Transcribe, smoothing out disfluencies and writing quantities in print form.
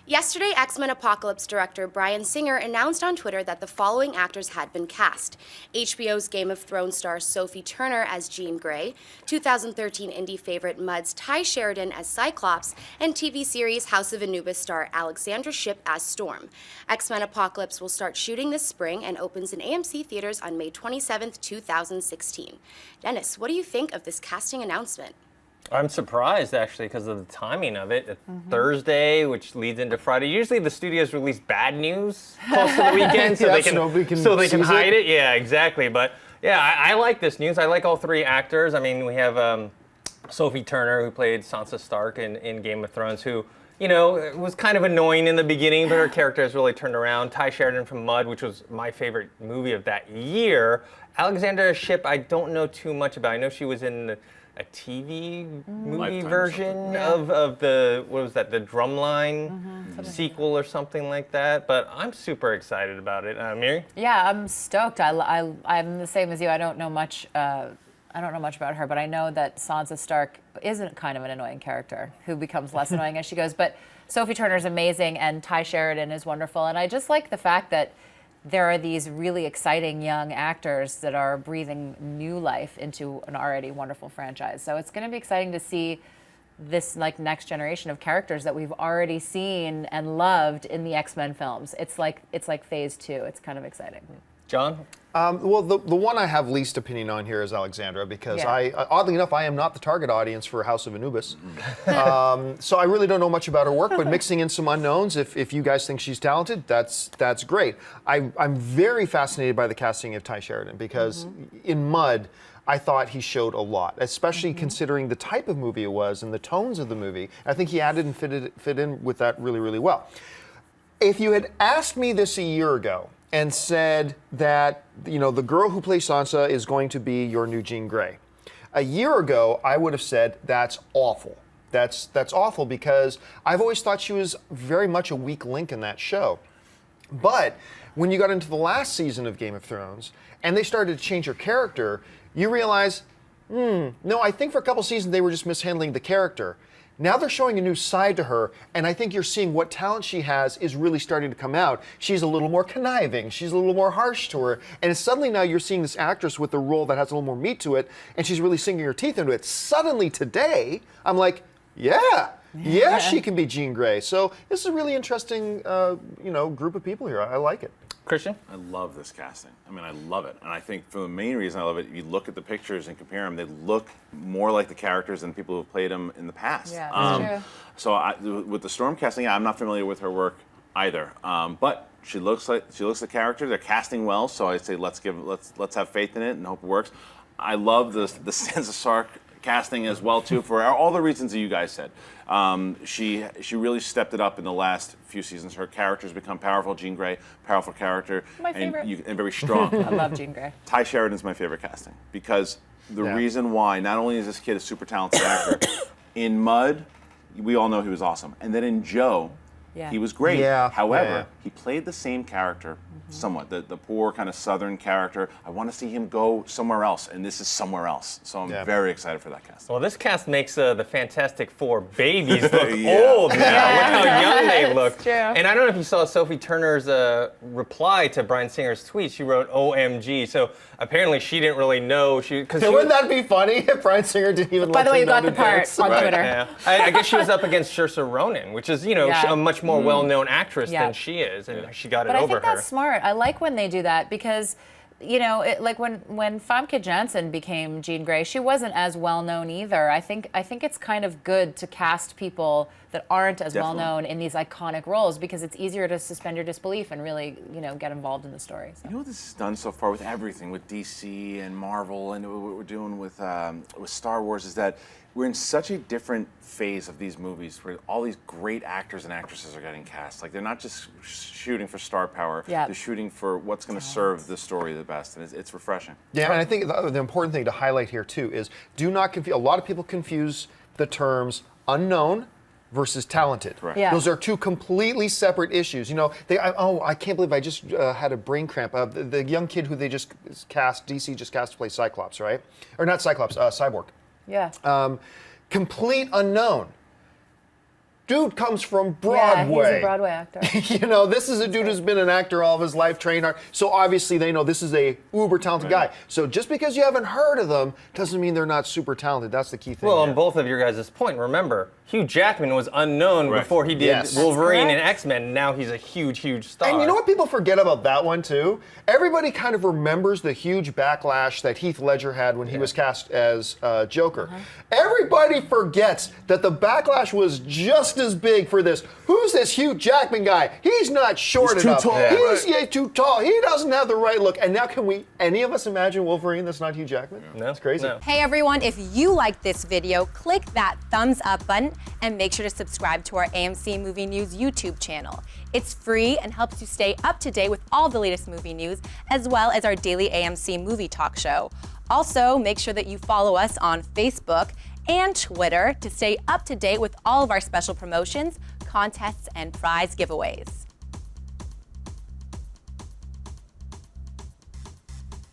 Yesterday, X-Men Apocalypse director Bryan Singer announced on Twitter that the following actors had been cast: HBO's Game of Thrones star Sophie Turner as Jean Grey, 2013 indie favorite Mud's Ty Sheridan as Cyclops, and TV series House of Anubis star Alexandra Shipp as Storm. X-Men Apocalypse will start shooting this spring and opens in AMC theaters on May 27, 2016. Dennis, what do you think of this casting announcement? I'm surprised, actually, because of the timing of it. Thursday, which leads into Friday. Usually the studios release bad news close to the weekend so they can hide it. Yeah, exactly. But yeah, I like this news. I like all three actors. I mean, we have Sophie Turner, who played Sansa Stark in Game of Thrones, who, you know, was kind of annoying in the beginning, but her character has really turned around. Ty Sheridan from Mud, which was my favorite movie of that year. Alexandra Shipp, I don't know too much about. I know she was in a TV movie version of the, what was that, the Drumline sequel or something like that. But I'm super excited about it. Miri? Yeah, I'm stoked. I'm the same as you. I don't know much about her, but I know that Sansa Stark isn't kind of an annoying character who becomes less annoying as she goes. But Sophie Turner's amazing, and Ty Sheridan is wonderful. And I just like the fact that there are these really exciting young actors that are breathing new life into an already wonderful franchise. So it's going to be exciting to see this next generation of characters that we've already seen and loved in the X-Men films. It's like phase 2. It's kind of exciting. John? Well, the one I have least opinion on here is Alexandra, because oddly enough, I am not the target audience for House of Anubis. So I really don't know much about her work, but mixing in some unknowns, if you guys think she's talented, that's great. I'm very fascinated by the casting of Ty Sheridan, because in Mud, I thought he showed a lot, especially considering the type of movie it was and the tones of the movie. I think he added and fit in with that really, really well. If you had asked me this a year ago, and said that, you know, the girl who plays Sansa is going to be your new Jean Grey, a year ago, I would have said that's awful. That's awful, because I've always thought she was very much a weak link in that show. But when you got into the last season of Game of Thrones and they started to change her character, you realize, no, I think for a couple seasons they were just mishandling the character. Now they're showing a new side to her, and I think you're seeing what talent she has is really starting to come out. She's a little more conniving, she's a little more harsh to her, and suddenly now you're seeing this actress with a role that has a little more meat to it, and she's really sinking her teeth into it. Suddenly today, I'm like, yeah, she can be Jean Grey. So this is a really interesting, group of people here. I like it. Christian? I love this casting. I mean, I love it. And I think for the main reason I love it, you look at the pictures and compare them, they look more like the characters than people who have played them in the past. Yeah, that's true. So with the Storm casting, I'm not familiar with her work either. But she looks like the character. They're casting well, so I say let's have faith in it and hope it works. I love the Sansa Stark casting as well too, for all the reasons that you guys said. She really stepped it up in the last few seasons. Her character's become powerful. Jean Grey, powerful character, my favorite, and very strong. I love Jean Grey. Ty Sheridan's my favorite casting, because the reason why, not only is this kid a super talented actor, in Mud, we all know he was awesome, and then in Joe, he was great. However, he played the same character somewhat, the poor kind of Southern character. I want to see him go somewhere else, and this is somewhere else. So I'm very excited for that cast. Well, this cast makes the Fantastic Four babies look old now. Look how young they look. True. And I don't know if you saw Sophie Turner's reply to Bryan Singer's tweet. She wrote OMG. So apparently she didn't really know. Wouldn't that be funny if Bryan Singer didn't even By the way, you got the part on Twitter. Yeah. I guess she was up against Saoirse Ronan, which is, a much more well-known actress than she is, and she got it over her. But I think that's smart. I like when they do that, because like when Famke Janssen became Jean Grey, she wasn't as well known either. I think it's kind of good to cast people that aren't as well known in these iconic roles, because it's easier to suspend your disbelief and really get involved in the story. So. You know what this has done so far with everything, with DC and Marvel, and what we're doing with Star Wars, is that we're in such a different phase of these movies where all these great actors and actresses are getting cast. Like, they're not just shooting for star power, they're shooting for what's going to serve the story the best, and it's refreshing. Yeah, and I think the important thing to highlight here too is, do not confuse, a lot of people confuse the terms unknown versus talented. Correct. Yeah. Those are two completely separate issues. You know, I can't believe I just had a brain cramp. The young kid who they just cast, DC just cast to play Cyclops, right? Or not Cyclops, Cyborg. Yeah. Complete unknown. Dude comes from Yeah, Broadway. he's a Broadway actor. You know, this is a dude who's been an actor all of his life, trained hard. So obviously they know this is a uber talented guy. So just because you haven't heard of them doesn't mean they're not super talented. That's the key thing. Well, here. on both of your guys' point, remember, Hugh Jackman was unknown before he did Wolverine and X-Men, and now he's a huge, huge star. And you know what people forget about that one too? Everybody kind of remembers the huge backlash that Heath Ledger had when he was cast as Joker. Everybody forgets that the backlash was just as big for this. Who's this Hugh Jackman guy? He's not short He's enough. too tall. He's too tall. He doesn't have the right look. And now can any of us imagine Wolverine that's not Hugh Jackman? No. That's crazy. No. Hey everyone, if you liked this video, click that thumbs up button and make sure to subscribe to our AMC Movie News YouTube channel. It's free and helps you stay up to date with all the latest movie news, as well as our daily AMC movie talk show. Also, make sure that you follow us on Facebook and Twitter to stay up to date with all of our special promotions, contests, and prize giveaways.